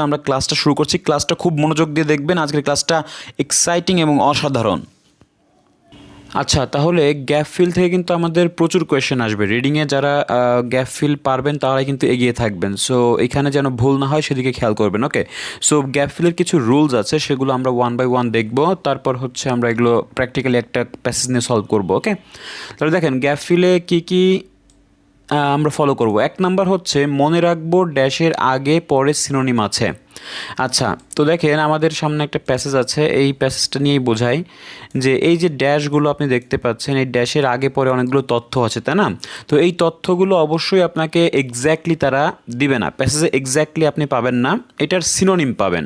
আমরা ক্লাসটা শুরু করছি। ক্লাসটা খুব মনোযোগ দিয়ে দেখবেন, আজকের ক্লাসটা এক্সাইটিং এবং অসাধারণ। আচ্ছা, তাহলে গ্যাপ ফিল থেকে কিন্তু আমাদের প্রচুর কোয়েশ্চেন আসবে। রিডিংয়ে যারা গ্যাপ ফিল পারবেন তারাই কিন্তু এগিয়ে থাকবেন। সো এখানে যেন ভুল না হয় সেদিকে খেয়াল করবেন। ওকে, সো গ্যাপ ফিলের কিছু রুলস আছে, সেগুলো আমরা ওয়ান বাই ওয়ান দেখব। তারপর হচ্ছে আমরা এগুলো প্র্যাকটিক্যালি একটা প্যাসেজ নিয়ে সলভ করব। ওকে, তাহলে দেখেন গ্যাপ ফিলে কী কী আমরা ফলো করব। এক নাম্বার হচ্ছে মনে রাখবো ড্যাশের আগে পরে সিনোনিম আছে। আচ্ছা, তো দেখেন আমাদের সামনে একটা প্যাসেজ আছে, এই প্যাসেজটা নিয়েই বোঝাই যে এই যে ড্যাশগুলো আপনি দেখতে পাচ্ছেন, এই ড্যাশের আগে পরে অনেকগুলো তথ্য আছে, তাই না? তো এই তথ্যগুলো অবশ্যই আপনাকে এক্স্যাক্টলি তারা দিবে না, প্যাসেজে এক্স্যাক্টলি আপনি পাবেন না, এটার সিনোনিম পাবেন।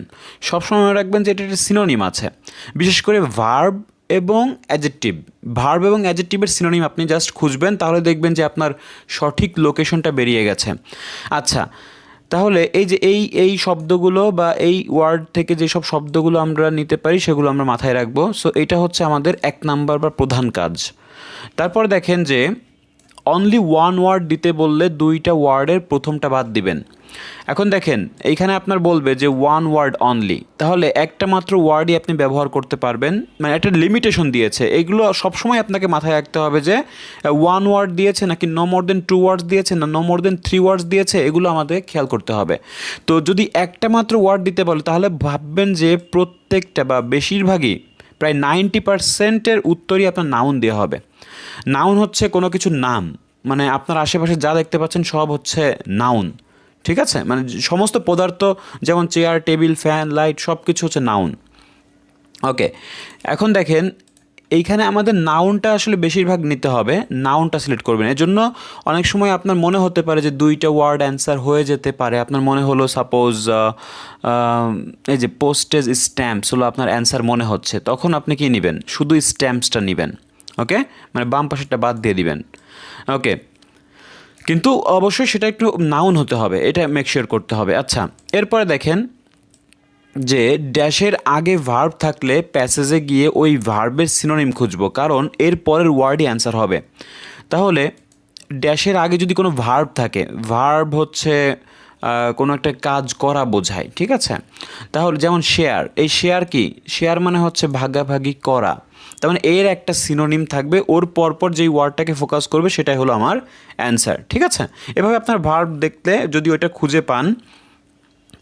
সবসময় মনে রাখবেন যে এটার সিনোনিম আছে, বিশেষ করে ভার্ব এবং অ্যাডজেক্টিভ। ভার্ব এবং অ্যাডজেক্টিভের সিনোনিম আপনি জাস্ট খুঁজবেন, তাহলে দেখবেন যে আপনার সঠিক লোকেশনটা বেরিয়ে গেছে। আচ্ছা, তাহলে এই যে এই শব্দগুলো বা এই ওয়ার্ড থেকে যেসব শব্দগুলো আমরা নিতে পারি সেগুলো আমরা মাথায় রাখবো। সো এটা হচ্ছে আমাদের এক নাম্বার বা প্রধান কাজ। তারপর দেখেন যে অনলি ওয়ান ওয়ার্ড দিতে বললে দুইটা ওয়ার্ডের প্রথমটা বাদ দিবেন। এখন দেখেন এইখানে আপনার বলবে যে ওয়ান ওয়ার্ড অনলি, তাহলে একটা মাত্র ওয়ার্ডই আপনি ব্যবহার করতে পারবেন, মানে একটা লিমিটেশন দিয়েছে। এগুলো সবসময় আপনাকে মাথায় রাখতে হবে যে ওয়ান ওয়ার্ড দিয়েছে নাকি নো মোর দেন টু ওয়ার্ডস দিয়েছে না নো মোর দেন থ্রি ওয়ার্ডস দিয়েছে, এগুলো আমাদের খেয়াল করতে হবে। তো যদি একটা মাত্র ওয়ার্ড দিতে বলে তাহলে ভাববেন যে প্রত্যেকটা বা বেশিরভাগই প্রায় 90%-এর উত্তরই আপনার নাউন দেওয়া হবে। নাউন হচ্ছে কোনো কিছুর নাম, মানে আপনার আশেপাশে যা দেখতে পাচ্ছেন সব হচ্ছে নাউন। ঠিক আছে, মানে সমস্ত পদার্থ যেমন চেয়ার, টেবিল, ফ্যান, লাইট সব কিছু হচ্ছে নাউন। ওকে, এখন দেখেন এইখানে আমাদের নাউনটা আসলে বেশিরভাগ নিতে হবে, নাউনটা সিলেক্ট করবেন। এর জন্য অনেক সময় আপনার মনে হতে পারে যে দুইটা ওয়ার্ড অ্যান্সার হয়ে যেতে পারে। আপনার মনে হলো সাপোজ এই যে পোস্টেজ স্ট্যাম্পস হলো আপনার অ্যান্সার মনে হচ্ছে, তখন আপনি কি নেবেন? শুধু স্ট্যাম্পসটা নেবেন। ওকে, মানে বাম পাশেরটা বাদ দিয়ে দিবেন। ওকে, কিন্তু অবশ্যই সেটা একটু নাউন হতে হবে, এটা মেক শিওর করতে হবে। আচ্ছা, এরপরে দেখেন যে ড্যাশের আগে ভার্ব থাকলে প্যাসেজে গিয়ে ওই ভার্বের সিনোনিম খুঁজবো, কারণ এর পরের ওয়ার্ডই অ্যান্সার হবে। তাহলে ড্যাশের আগে যদি কোনো ভার্ব থাকে, ভার্ব হচ্ছে কোনো একটা কাজ করা বোঝায়, ঠিক আছে? তাহলে যেমন শেয়ার, এই শেয়ার কি? শেয়ার মানে হচ্ছে ভাগাভাগি করা। তার মানে এর একটা সিনোনিম থাকবে, ওর পরপর যেই ওয়ার্ডটাকে ফোকাস করবে সেটাই হলো আমার অ্যান্সার, ঠিক আছে? এভাবে আপনার ভার্ব দেখতে যদি ওইটা খুঁজে পান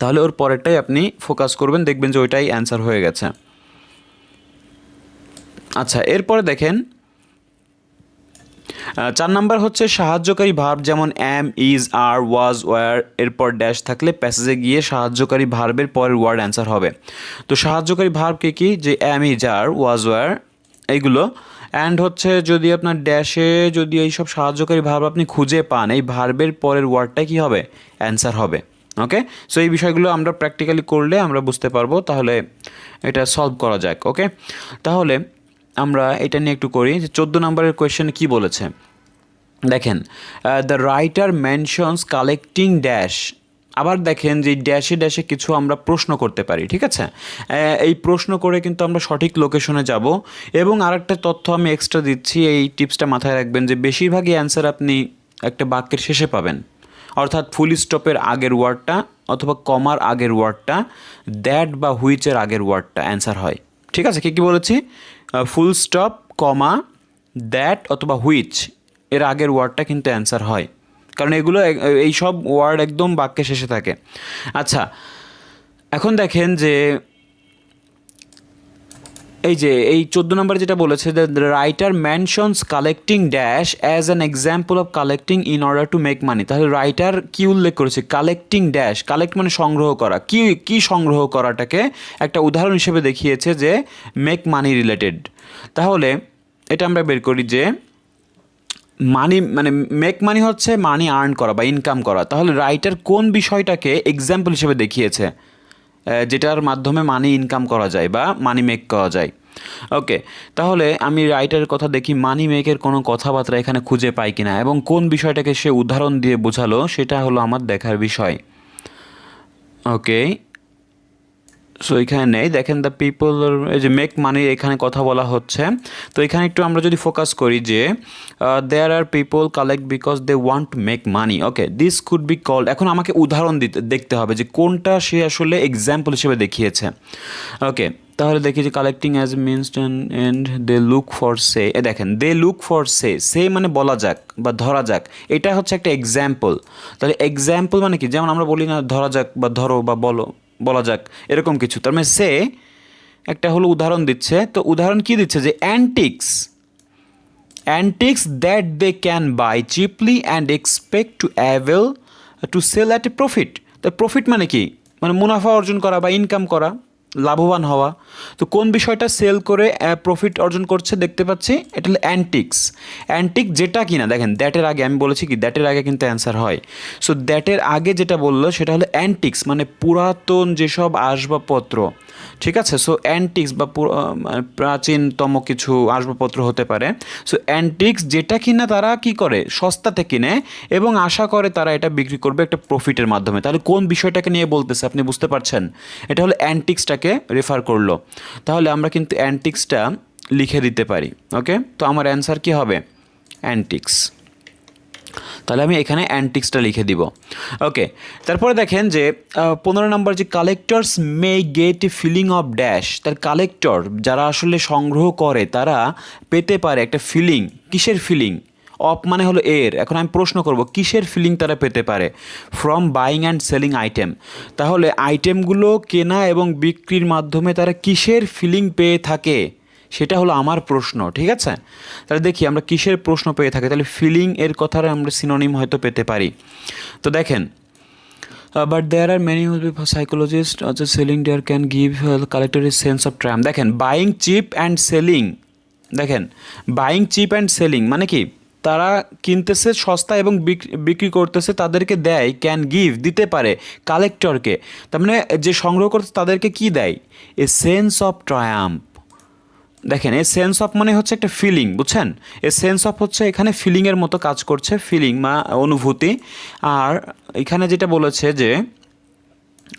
তাহলে ওর পরেরটাই আপনি ফোকাস করবেন, দেখবেন যে ওইটাই অ্যান্সার হয়ে গেছে। আচ্ছা, এরপরে দেখেন 4 নাম্বার হচ্ছে সাহায্যকারী ভার্ব, যেমন অ্যাম, ইজ, আর, ওয়াজ, ওয়ার, এরপর ড্যাশ থাকলে প্যাসেজে গিয়ে সাহায্যকারী ভার্বের পরের ওয়ার্ড অ্যান্সার হবে। তো সাহায্যকারী ভার্ব কি? যে অ্যাম, ইজ, আর, ওয়াজ, ওয়ার এইগুলো। অ্যান্ড হচ্ছে যদি আপনার ড্যাশে যদি এইসব সাহায্যকারী ভার্ব আপনি খুঁজে পান, এই ভার্বের পরের ওয়ার্ডটা কি হবে? অ্যান্সার হবে। ওকে, সো এই বিষয়গুলো আমরা প্র্যাকটিক্যালি করলে আমরা বুঝতে পারবো, তাহলে এটা সলভ করা যাক। ওকে, তাহলে আমরা এটা নিয়ে একটু করি যে 14 নম্বরের কোয়েশ্চেনে কী বলেছে দেখেন, the writer mentions collecting dash. আবার দেখেন যে ড্যাশে ড্যাশে কিছু আমরা প্রশ্ন করতে পারি, ঠিক আছে? এই প্রশ্ন করে কিন্তু আমরা সঠিক লোকেশনে যাব। এবং আরেকটা তথ্য আমি এক্সট্রা দিচ্ছি, এই টিপসটা মাথায় রাখবেন যে বেশিরভাগই অ্যান্সার আপনি একটা বাক্যের শেষে পাবেন, অর্থাৎ ফুল স্টপের আগের ওয়ার্ডটা অথবা কমার আগের ওয়ার্ডটা, দ্যাট বা হুইচের আগের ওয়ার্ডটা অ্যান্সার হয়। ঠিক আছে, কী কী বলেছি? ফুল স্টপ, কমা, দ্যাট অথবা হুইচ এর আগের ওয়ার্ডটা কিন্তু অ্যান্সার হয়, কারণ এগুলো এই সব ওয়ার্ড একদম বাক্যের শেষে থাকে। আচ্ছা, এখন দেখেন যে এই যে এই 14 নম্বর যেটা বলেছে, the writer mentions collecting dash as an example of collecting in order to make মানি। তাহলে রাইটার কি উল্লেখ করেছে? কালেক্টিং ড্যাশ, কালেক্ট মানে সংগ্রহ করা। কি সংগ্রহ করাটাকে একটা উদাহরণ হিসেবে দেখিয়েছে যে মেক মানি রিলেটেড। তাহলে এটা আমরা বের করি যে মানি মানে মেক মানি হচ্ছে মানি আর্ন করা বা ইনকাম করা। তাহলে রাইটার কোন বিষয়টাকে এক্সাম্পল হিসেবে দেখিয়েছে যেটার মাধ্যমে মানি ইনকাম করা যায় বা মানি মেক করা যায়? ওকে, তাহলে আমি রাইটারের কথা দেখি মানি মেকের কোনো কথাবার্তা এখানে খুঁজে পাই কিনা এবং কোন বিষয়টাকে সে উদাহরণ দিয়ে বোঝালো সেটা হলো আমার দেখার বিষয়। ওকে, সো এখানে নেই, দেখেন দ্য পিপল, এই যে মেক মানি এখানে কথা বলা হচ্ছে। তো এখানে একটু আমরা যদি ফোকাস করি যে there are people collect because they want to make money, okay this could be called. এখন আমাকে উদাহরণ দেখতে হবে যে কোনটা সে আসলে এক্সাম্পল হিসেবে দেখিয়েছে। ওকে, তাহলে দেখি যে collecting as means and they look for সে, দেখেন দে লুক ফর সে মানে বলা যাক বা ধরা যাক, এটা হচ্ছে একটা এক্সাম্পল। তাহলে এক্সাম্পল মানে কি, যেমন আমরা বলি না ধরা যাক বা ধরো বা বলা যাক, এরকম কিছু। তার মানে সে একটা হলো উদাহরণ দিচ্ছে। তো উদাহরণ কি দিচ্ছে যে antiques that they can buy cheaply and expect to able to sell at a profit. তো প্রফিট মানে কি, মানে মুনাফা অর্জন করা বা ইনকাম করা, লাভবান হওয়া। তো কোন বিষয়টা সেল করে প্রফিট অর্জন করছে দেখতে পাচ্ছি, এটা হলো অ্যান্টিক যেটা কিনা, দেখেন দ্যাটের আগে আমি বলেছি কি দ্যাটের আগে কিন্তু অ্যান্সার হয়। সো দ্যাটের আগে যেটা বললো সেটা হলো অ্যান্টিক্স, মানে পুরাতন যেসব আসবাবপত্র, ঠিক আছে। সো অ্যান্টিক্স বা প্রাচীনতম কিছু আসবাবপত্র হতে পারে। সো অ্যান্টিক্স যেটা কিনা তারা কি করে, সস্তাতে কিনে এবং আশা করে তারা এটা বিক্রি করবে একটা প্রফিটের মাধ্যমে। তাহলে কোন বিষয়টাকে নিয়ে বলতেছে আপনি বুঝতে পারছেন, এটা হলো অ্যান্টিক্সটাকে রেফার করলো। তাহলে আমরা কিন্তু অ্যান্টিক্সটা লিখে দিতে পারি। ওকে, তো আমার অ্যান্সার কি হবে, অ্যান্টিক্স। তাহলে আমি এখানে অ্যান্টিক্সটা লিখে দিব। ওকে, তারপরে দেখেন যে 15 নম্বর যে collectors may get a feeling of dash. তার কালেক্টর যারা আসলে সংগ্রহ করে তারা পেতে পারে একটা ফিলিং। কিসের ফিলিং, অফ মানে হলো এর। এখন আমি প্রশ্ন করব কিসের ফিলিং তারা পেতে পারে, from buying and selling item. তাহলে আইটেমগুলো কেনা এবং বিক্রির মাধ্যমে তারা কিসের ফিলিং পেয়ে থাকে, সেটা হলো আমার প্রশ্ন, ঠিক আছে। তাহলে দেখি আমরা কিসের প্রশ্ন পেয়ে থাকি, তাহলে ফিলিং এর কথার আমরা সিনোনিম হয়তো পেতে পারি। তো দেখেন but there are many psychologist আচ্ছা selling there can give collector a sense of triumph. দেখেন বাইং চিপ অ্যান্ড সেলিং, দেখেন বাইং চিপ অ্যান্ড সেলিং মানে কি, তারা কিনতেছে সস্তা এবং বিক্রি করতেছে, তাদেরকে দেয়, ক্যান গিভ দিতে পারে কালেক্টরকে, তার মানে যে সংগ্রহ করতেছে তাদেরকে কি দেয়, এ সেন্স অফ ট্রায়াম্প। দেখেন এ সেন্স অফ মানে হচ্ছে একটা ফিলিং, বুঝছেন, এ সেন্স অফ হচ্ছে এখানে ফিলিংয়ের মতো কাজ করছে, ফিলিং বা অনুভূতি। আর এখানে যেটা বলেছে যে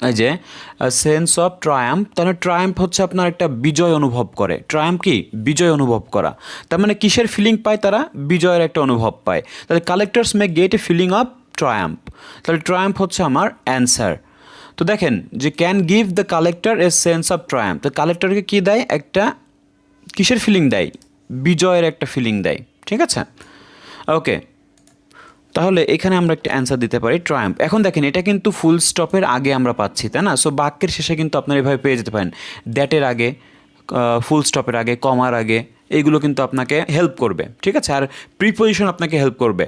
এই যে সেন্স অফ ট্রায়াম্প, তাহলে ট্রায়াম্প হচ্ছে আপনার একটা বিজয় অনুভব করে। ট্রায়াম্প কি, বিজয় অনুভব করা। তার মানে কিসের ফিলিং পায় তারা, বিজয়ের একটা অনুভব পায়। তাহলে collectors may get a feeling of triumph, তাহলে ট্রায়াম্প হচ্ছে আমার অ্যান্সার। তো দেখেন যে can give the collector a sense of triumph, তো কালেক্টরকে কী দেয়, একটা কিসের ফিলিং দেয়, বিজয়ের একটা ফিলিং দেয়, ঠিক আছে। ওকে, তাহলে এখানে আমরা একটা অ্যান্সার দিতে পারি ট্রায়াম্প। এখন দেখেন এটা কিন্তু ফুল স্টপের আগে আমরা পাচ্ছি, তাই না। সো বাক্যের শেষে কিন্তু আপনারা এভাবে পেয়ে যেতে পারেন, দ্যাটের আগে, ফুল স্টপের আগে, কমার আগে, এইগুলো কিন্তু আপনাকে হেল্প করবে, ঠিক আছে। আর প্রিপোজিশন আপনাকে হেল্প করবে।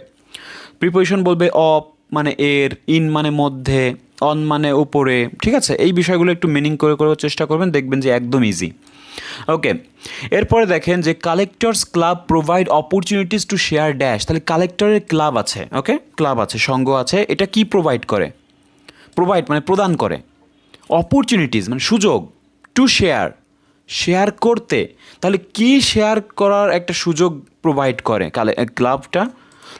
প্রিপোজিশন বলবে অফ মানে এর, ইন মানে মধ্যে, অন মানে উপরে, ঠিক আছে। এই বিষয়গুলো একটু মিনিং করে করার চেষ্টা করবেন, দেখবেন যে একদম ইজি। ওকে, এরপরে দেখেন যে collectors club provide opportunities to share dash. তাহলে কালেক্টরের ক্লাব আছে, ওকে ক্লাব আছে, সংঘ আছে, এটা কি প্রোভাইড করে, প্রোভাইড মানে প্রদান করে, অপরচুনিটিস মানে সুযোগ, টু শেয়ার শেয়ার করতে। তাহলে কি শেয়ার করার একটা সুযোগ প্রোভাইড করে ক্লাবটা।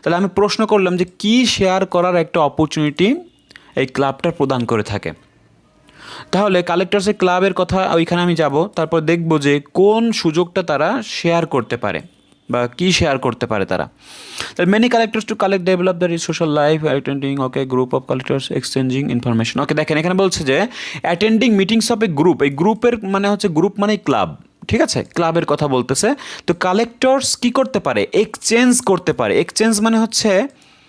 তাহলে আমি প্রশ্ন করলাম যে কি শেয়ার করার একটা অপরচুনিটি এই ক্লাবটা প্রদান করে থাকে। তাহলে কালেক্টরসের ক্লাবের কথা ওইখানে আমি যাব, তারপর দেখব যে কোন সুযোগটা তারা শেয়ার করতে পারে বা কি শেয়ার করতে পারে তারা। তাহলে many collectors to collect develop the social life attending, okay group of collectors exchanging information. Okay দেখেন এখানে বলছে যে attending meetings of a group, এই গ্রুপের মানে হচ্ছে গ্রুপ মানেই ক্লাব, ঠিক আছে, ক্লাবের কথা বলতেছে। তো কালেক্টরস কি করতে পারে, এক্সচেঞ্জ করতে পারে। এক্সচেঞ্জ মানে হচ্ছে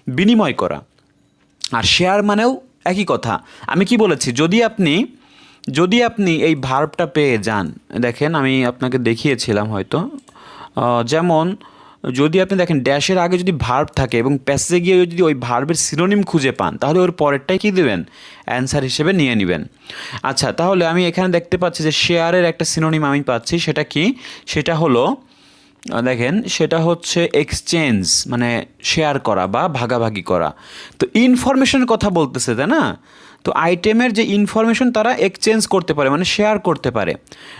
বিনিময় করা, আর শেয়ার মানেও একই কথা। আমি কি বলেছি, যদি আপনি এই ভার্বটা পেয়ে যান, দেখেন আমি আপনাকে দেখিয়েছিলাম হয়তো, যেমন যদি আপনি দেখেন ড্যাশের আগে যদি ভার্ব থাকে এবং প্যাসেজে গিয়ে যদি ওই ভার্বের সিনোনিম খুঁজে পান, তাহলে ওর পরেরটাই কী দেবেন, অ্যান্সার হিসেবে নিয়ে নেবেন। আচ্ছা, তাহলে আমি এখানে দেখতে পাচ্ছি যে শেয়ারের একটা সিনোনিম আমি পাচ্ছি, সেটা কি, সেটা হলো দেখেন সেটা হচ্ছে এক্সচেঞ্জ মানে শেয়ার করা বা ভাগাভাগি করা। তো ইনফরমেশনের কথা বলতেছে, তাই না। তো আইটেমের যে ইনফরমেশন তারা এক্সচেঞ্জ করতে পারে মানে শেয়ার করতে পারে,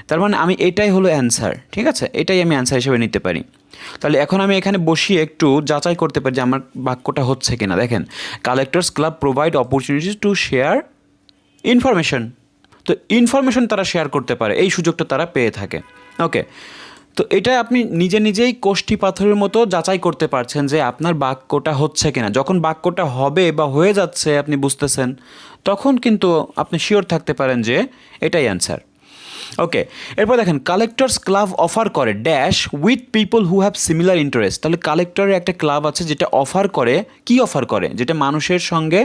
তার মানে আমি এটাই হলো অ্যান্সার, ঠিক আছে, এটাই আমি অ্যান্সার হিসেবে নিতে পারি। তাহলে এখন আমি এখানে বসিয়ে একটু যাচাই করতে পারি যে আমার বাক্যটা হচ্ছে কিনা। দেখেন collectors club provide opportunities to share information, তো ইনফরমেশন তারা শেয়ার করতে পারে, এই সুযোগটা তারা পেয়ে থাকে। ওকে, তো এটা আপনি নিজে নিজেই কোষ্ঠী পাথরের মতো যাচাই করতে পারছেন যে আপনার বাক্যটা হচ্ছে কিনা। যখন বাক্যটা হবে বা হয়ে যাচ্ছে আপনি বুঝতেছেন, তখন কিন্তু আপনি শিওর থাকতে পারেন যে এটাই অ্যান্সার। ওকে, এরপর দেখেন কালেক্টরস ক্লাব অফার করে dash with people who have similar interest. তাহলে কালেক্টরের একটা ক্লাব আছে যেটা অফার করে, কি অফার করে, যেটা মানুষের সঙ্গে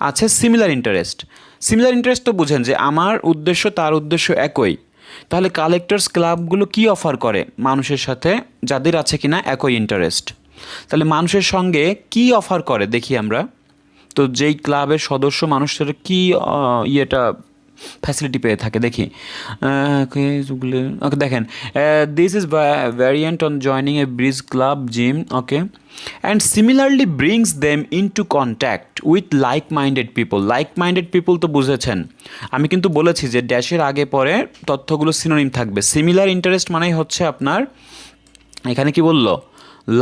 আছে সিমিলার ইন্টারেস্ট। সিমিলার ইন্টারেস্ট তো বুঝেন যে আমার উদ্দেশ্য তার উদ্দেশ্য একই। তাহলে কালেক্টরস ক্লাবগুলো কি অফার করে মানুষের সাথে যাদের আছে কিনা একই ইন্টারেস্ট। তাহলে মানুষের সঙ্গে কি অফার করে দেখি আমরা। তো যেই ক্লাবের সদস্য মানুষের কি ইয়েটা ফ্যাসিলিটি পেয়ে থাকে দেখি। ওকে দেখেন, this is variant on joining a bridge club gym. Okay, and similarly brings them into contact with like minded people. Like minded people তো বুঝেছেন, আমি কিন্তু বলেছি যে ড্যাশের আগে পরে তথ্যগুলো সিনোনিম থাকবে। সিমিলার ইন্টারেস্ট মানেই হচ্ছে আপনার এখানে কি বললো,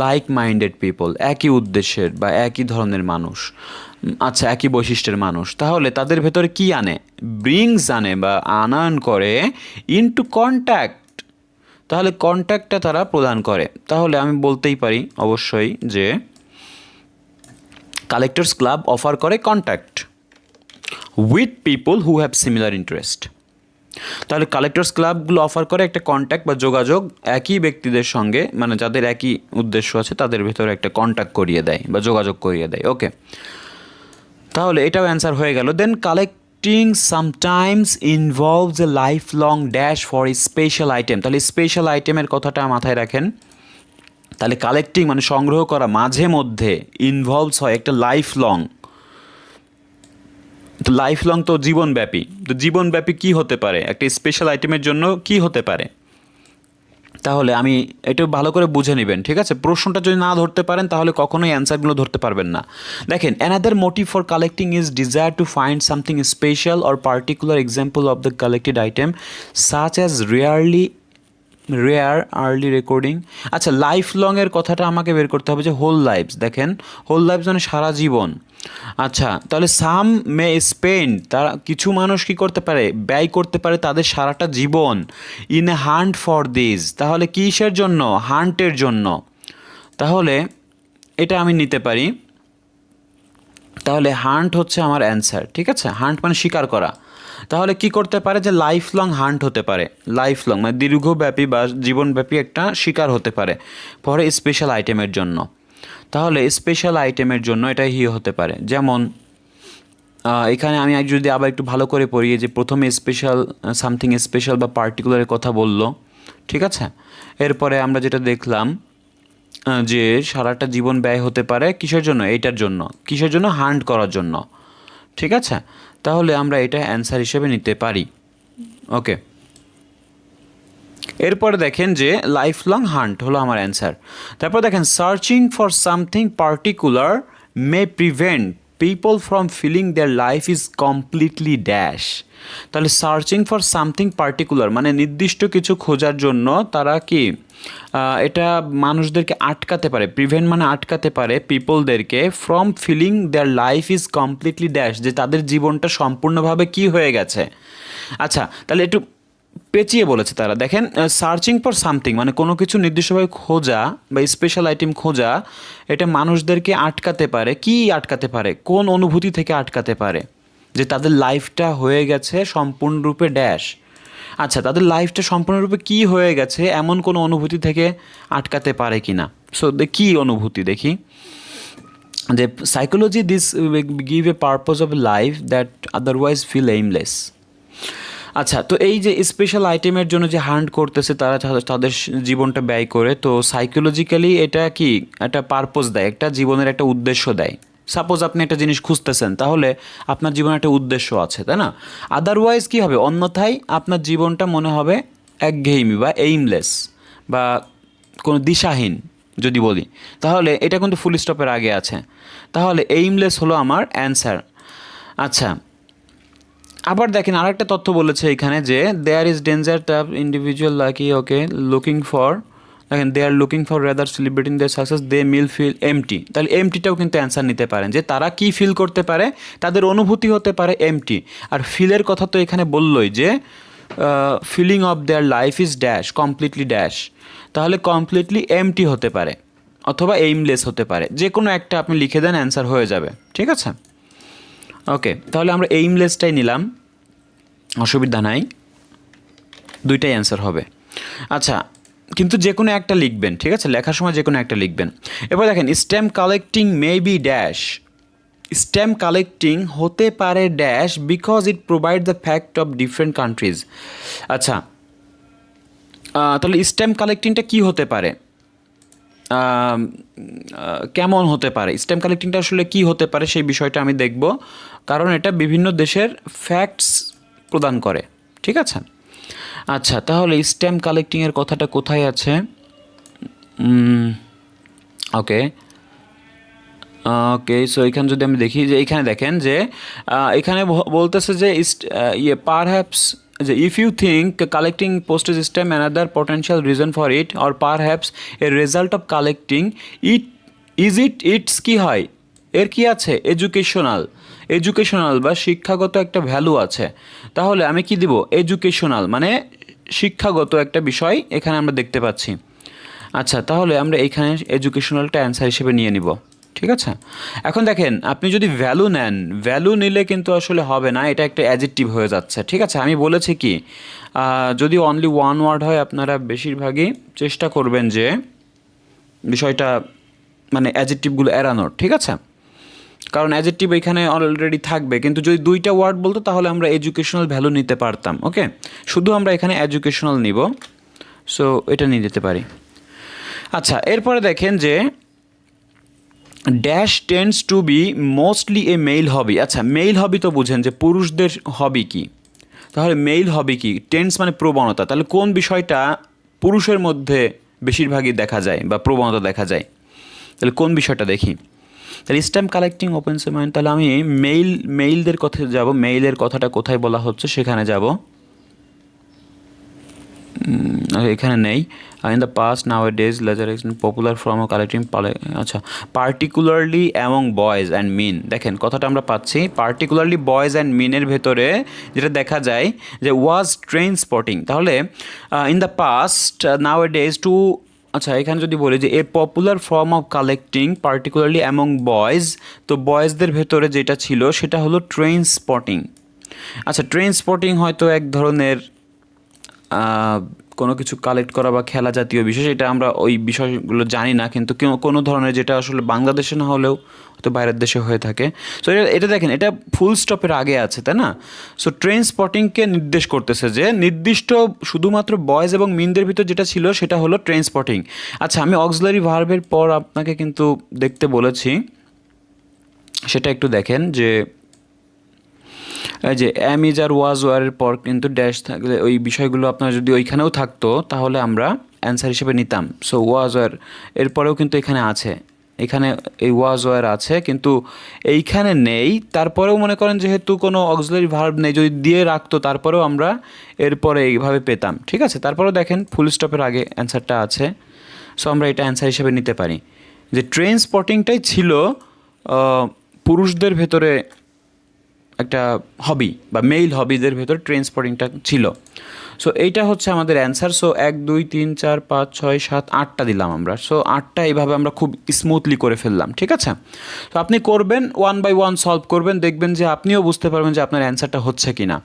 লাইক মাইন্ডেড পিপল, একই উদ্দেশ্যের বা একই ধরনের মানুষ, আচ্ছা একই বৈশিষ্ট্যের মানুষ। তাহলে তাদের ভেতরে কি আনে, ব্রিংস আনে বা আনয়ন করে ইনটু কন্ট্যাক্ট। তাহলে কন্ট্যাক্টটা তারা প্রদান করে। তাহলে আমি বলতেই পারি অবশ্যই যে কালেক্টরস ক্লাব অফার করে contact with people who have similar interest. তাহলে কালেক্টরস ক্লাবগুলো অফার করে একটা কন্ট্যাক্ট বা যোগাযোগ একই ব্যক্তিদের সঙ্গে, মানে যাদের একই উদ্দেশ্য আছে তাদের ভেতরে একটা কন্ট্যাক্ট করিয়ে দেয় বা যোগাযোগ করিয়ে দেয়। ওকে, তাহলে এটাও অ্যান্সার হয়ে গেল। Then collecting sometimes involves a lifelong dash for a special item. তাহলে স্পেশাল আইটেমের কথাটা মাথায় রাখেন। তাহলে কালেক্টিং মানে সংগ্রহ করা, মাঝে মধ্যে ইনভলভস হয় একটা লাইফ লং। তো লাইফ লং তো জীবনব্যাপী, তো জীবনব্যাপী কী হতে পারে একটা স্পেশাল আইটেমের জন্য, কি হতে পারে। তাহলে আমি একটু ভালো করে বুঝে নেবেন, ঠিক আছে। প্রশ্নটা যদি না ধরতে পারেন তাহলে কখনোই অ্যান্সারগুলো ধরতে পারবেন না। দেখেন, another motive for collecting is desire to find something special or particular example of the collected item such as rare early recording. আচ্ছা, লাইফ লংয়ের কথাটা আমাকে বের করতে হবে যে হোল লাইফস। দেখেন, হোল লাইফস মানে সারা জীবন। আচ্ছা, তাহলে সাম মে স্পেন্ড, তারা কিছু মানুষ কী করতে পারে, ব্যয় করতে পারে তাদের সারাটা জীবন in a hunt for this. তাহলে কিসের জন্য, হান্টের জন্য। তাহলে এটা আমি নিতে পারি। তাহলে হান্ট হচ্ছে আমার অ্যান্সার, ঠিক আছে। হান্ট মানে শিকার করা। তাহলে কি করতে পারে যে লাইফ লং হান্ট হতে পারে, লাইফ লং মানে দীর্ঘব্যাপী বা জীবনব্যাপী একটা শিকার হতে পারে পরে স্পেশাল আইটেমের জন্য। তাহলে স্পেশাল আইটেমের জন্য এটা হতে পারে। যেমন এখানে আমি যদি আবার একটু ভালো করে পড়ি, যে প্রথমে স্পেশাল সামথিং স্পেশাল বা পার্টিকুলারের কথা বললো, ঠিক আছে। এরপরে আমরা যেটা দেখলাম যে সারাটা জীবন ব্যয় হতে পারে কিসের জন্য, এইটার জন্য, কিসের জন্য, হান্ট করার জন্য, ঠিক আছে। তাহলে আমরা এটা অ্যান্সার হিসেবে নিতে পারি। ওকে, এরপরে দেখেন যে লাইফ লং হান্ট হলো আমার অ্যান্সার। তারপর দেখেন searching for something particular may prevent people from feeling their life is completely dash. তাহলে সার্চিং ফর সামথিং পার্টিকুলার মানে নির্দিষ্ট কিছু খোঁজার জন্য তারা কি এটা মানুষদেরকে আটকাতে পারে, প্রিভেন্ট মানে আটকাতে পারে পিপলদেরকে from feeling their life is completely dash, যে তাদের জীবনটা সম্পূর্ণভাবে কি হয়ে গেছে। আচ্ছা, তাহলে একটু পেঁচিয়ে বলেছে তারা। দেখেন, সার্চিং ফর সামথিং মানে কোনো কিছু নির্দিষ্টভাবে খোঁজা বা স্পেশাল আইটেম খোঁজা, এটা মানুষদেরকে আটকাতে পারে। কি আটকাতে পারে, কোন অনুভূতি থেকে আটকাতে পারে, যে তাদের লাইফটা হয়ে গেছে সম্পূর্ণরূপে ড্যাশ। আচ্ছা, তাদের লাইফটা সম্পূর্ণরূপে কি হয়ে গেছে এমন কোনো অনুভূতি থেকে আটকাতে পারে কি না। সো কী অনুভূতি দেখি, যে psychology this give a purpose of life that otherwise feel aimless. আচ্ছা, তো এই যে স্পেশাল আইটেমের জন্য যে হান্ট করতেছে তারা তাদের জীবনটা ব্যয় করে, তো সাইকোলজিক্যালি এটা কি একটা পারপোজ দেয়, একটা জীবনের একটা উদ্দেশ্য দেয়। সাপোজ আপনি একটা জিনিস খুঁজতেছেন, তাহলে আপনার জীবনে একটা উদ্দেশ্য আছে, তাই না। আদারওয়াইজ কী হবে, অন্যথায় আপনার জীবনটা মনে হবে একঘেয়েমি বা এইমলেস বা কোনো দিশাহীন যদি বলি, তাহলে এটা কিন্তু ফুল স্টপের আগে আছে। তাহলে এইমলেস হলো আমার অ্যান্সার। আচ্ছা, আবার দেখেন আরেকটা তথ্য বলেছে এখানে যে there is danger tough individual lucky okay looking for দেখেন they are looking for rather celebrating their success they will feel empty, তাহলে এমটিটাও কিন্তু অ্যান্সার নিতে পারেন, যে তারা কি ফিল করতে পারে, তাদের অনুভূতি হতে পারে এমটি। আর ফিলের কথা তো এখানে বললোই যে feeling of their life is dash, completely dash, তাহলে কমপ্লিটলি এমটি হতে পারে অথবা এইমলেস হতে পারে, যে কোনো একটা আপনি লিখে দেন অ্যান্সার হয়ে যাবে, ঠিক আছে। ওকে, তাহলে আমরা এইমলেসটাই নিলাম, অসুবিধা নাই, দুইটাই অ্যান্সার হবে। আচ্ছা, কিন্তু যে কোনো একটা লিখবেন, ঠিক আছে, লেখার সময় যে কোনো একটা লিখবেন। এবার দেখেন stamp collecting may be dash, stamp collecting হতে পারে dash because it provide the fact of different countries. আচ্ছা, তাহলে স্ট্যাম্প কালেক্টিংটা কী হতে পারে, কেমন হতে পারে, স্ট্যাম্প কালেক্টিংটা আসলে কী হতে পারে সেই বিষয়টা আমি দেখব, কারণ এটা বিভিন্ন দেশের ফ্যাক্টস প্রদান করে, ঠিক আছে। আচ্ছা, তাহলে স্ট্যাম্প কালেক্টিংয়ের কথাটা কোথায় আছে? ওকে ওকে, সো এখানে যদি আমি দেখি যে এখানে দেখেন যে এখানে বলতেছে যে পারহ্যাপস, যে if you think collecting postage stamp another potential reason for it or perhaps a result of collecting it it's কী হয়, এর কি আছে, এডুকেশনাল বা শিক্ষাগত একটা ভ্যালু আছে, তাহলে আমি কি দিব, এডুকেশনাল মানে শিক্ষাগত একটা বিষয় এখানে আমরা দেখতে পাচ্ছি। আচ্ছা, তাহলে আমরা এইখানে এডুকেশনালটা অ্যান্সার হিসেবে নিয়ে নিব, ঠিক আছে। এখন দেখেন আপনি যদি ভ্যালু নেন, ভ্যালু নিলে কিন্তু আসলে হবে না, এটা একটা অ্যাডজেক্টিভ হয়ে যাচ্ছে, ঠিক আছে। আমি বলেছি কি যদি অনলি ওয়ান ওয়ার্ড হয় আপনারা বেশিরভাগই চেষ্টা করবেন যে বিষয়টা মানে অ্যাডজেক্টিভগুলো এড়ানোর, ঠিক আছে, কারণ অ্যাডজেক্টিভ এখানে অলরেডি থাকবে, কিন্তু যদি দুইটা ওয়ার্ড বলতো তাহলে আমরা এডুকেশনাল ভ্যালু নিতে পারতাম। ওকে, শুধু আমরা এখানে এডুকেশনাল নিব, সো এটা নিয়ে যেতে পারি। আচ্ছা, এরপরে দেখেন যে dash tends to be mostly a male hobby. আচ্ছা, মেল হবি তো বুঝেন যে পুরুষদের হবি কি, তাহলে মেল হবি কি, টেন্ডস মানে প্রবণতা, তাহলে কোন বিষয়টা পুরুষের মধ্যে বেশিরভাগই দেখা যায় বা প্রবণতা দেখা যায়, তাহলে কোন বিষয়টা দেখি, তাহলে stamp collecting opens a mind, তাহলে আমি মেইলদের কথায় যাব, মেইলের কথাটা কোথায় বলা হচ্ছে সেখানে যাব, এখানে নেই। In the past nowadays leisure popular form of collecting, আচ্ছা, particularly among boys and men, দেখেন কথাটা আমরা পাচ্ছি পার্টিকুলারলি বয়েজ অ্যান্ড মিনের ভেতরে যেটা দেখা যায় যে ওয়াজ ট্রেন স্পটিং, তাহলে in the past nowadays too, আচ্ছা এখানে যদি বলি যে a popular form of collecting particularly among boys, তো বয়েজদের ভেতরে যেটা ছিল সেটা হলো ট্রেন স্পটিং। আচ্ছা, ট্রেন স্পটিং হয়তো এক ধরনের কোনো কিছু কালেক্ট করা বা খেলা জাতীয় বিষয়, এটা আমরা ওই বিষয়গুলো জানি না, কিন্তু কোনো ধরনের যেটা আসলে বাংলাদেশে না হলেও হয়তো বাইরের দেশে হয়ে থাকে। সো এটা দেখেন, এটা ফুল স্টপের আগে আছে, তাই না? সো ট্রেন স্পটিংকে নির্দেশ করতেছে যে নির্দিষ্ট শুধুমাত্র বয়েজ এবং মিনদের ভিতর যেটা ছিল সেটা হলো ট্রেন স্পটিং। আচ্ছা, আমি অক্সিলারি ভার্বের পর আপনাকে কিন্তু দেখতে বলেছি, সেটা একটু দেখেন যে এই যে অ্যাম ইজ আর ওয়াজ ওয়ারের পর কিন্তু ড্যাশ থাকলে ওই বিষয়গুলো আপনার যদি ওইখানেও থাকতো তাহলে আমরা অ্যান্সার হিসেবে নিতাম। সো ওয়াজ ওয়ার এরপরেও কিন্তু এখানে আছে, এখানে এই ওয়াজ ওয়ার আছে কিন্তু এইখানে নেই, তারপরেও মনে করেন যেহেতু কোনো অক্সিলারি ভার্ব নেই, যদি দিয়ে রাখতো তারপরেও আমরা এরপরে এইভাবে পেতাম, ঠিক আছে। তারপরেও দেখেন ফুল স্টপের আগে অ্যান্সারটা আছে, সো আমরা এটা অ্যান্সার হিসেবে নিতে পারি যে ট্রেন স্পটিংটাই ছিল পুরুষদের ভেতরে একটা হবি বা মেইল হবিদের ভেতর ট্রেন স্পটিংটা ছিল। সো এইটা হচ্ছে আমাদের অ্যান্সার। সো 1 2 3 4 5 6 7 8টা দিলাম আমরা। সো 8টা এইভাবে আমরা খুব স্মুথলি করে ফেললাম, ঠিক আছে। তো আপনি করবেন 1 বাই 1 সলভ করবেন, দেখবেন যে আপনিও বুঝতে পারবেন যে আপনার অ্যান্সারটা হচ্ছে কি না।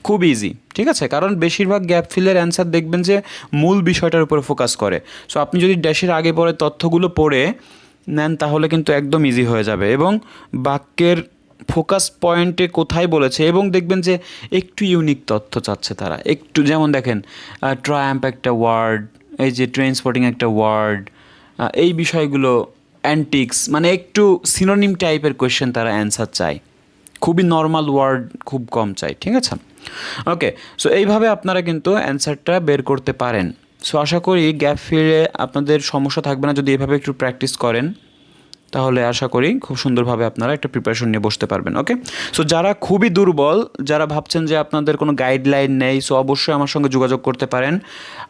খুব ইজি, ঠিক আছে, কারণ বেশিরভাগ গ্যাপ ফিলের অ্যান্সার দেখবেন যে মূল বিষয়টার উপরে ফোকাস করে। সো আপনি যদি ড্যাশের আগে পরে তথ্যগুলো পড়ে নেন তাহলে কিন্তু একদম ইজি হয়ে যাবে, এবং বাক্যের ফোকাস পয়েন্টে কোথায় বলেছে, এবং দেখবেন যে একটু ইউনিক তথ্য চাচ্ছে তারা, একটু, যেমন দেখেন ট্রায়াম্প একটা ওয়ার্ড, এই যে ট্রেন স্পটিং একটা ওয়ার্ড, এই বিষয়গুলো, অ্যান্টিক্স মানে একটু সিনোনিম টাইপের কোয়েশ্চেন তারা অ্যান্সার চায়, খুবই নর্মাল ওয়ার্ড খুব কম চাই, ঠিক আছে। ওকে, সো এইভাবে আপনারা কিন্তু অ্যান্সারটা বের করতে পারেন। সো আশা করি গ্যাপ ফিলে আপনাদের সমস্যা থাকবে না যদি এভাবে একটু প্র্যাকটিস করেন। তাহলে আশা করি খুব সুন্দরভাবে আপনারা একটা প্রিপারেশন নিয়ে বসতে পারবেন। ওকে, সো যারা খুবই দুর্বল, যারা ভাবছেন যে আপনাদের কোনো গাইডলাইন নেই, সো অবশ্যই আমার সঙ্গে যোগাযোগ করতে পারেন।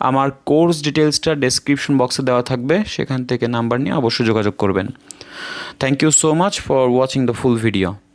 আমার কোর্স ডিটেলসটা ডেসক্রিপশন বক্সে দেওয়া থাকবে, সেখান থেকে নাম্বার নিয়ে অবশ্যই যোগাযোগ করবেন। Thank you so much for watching the full video.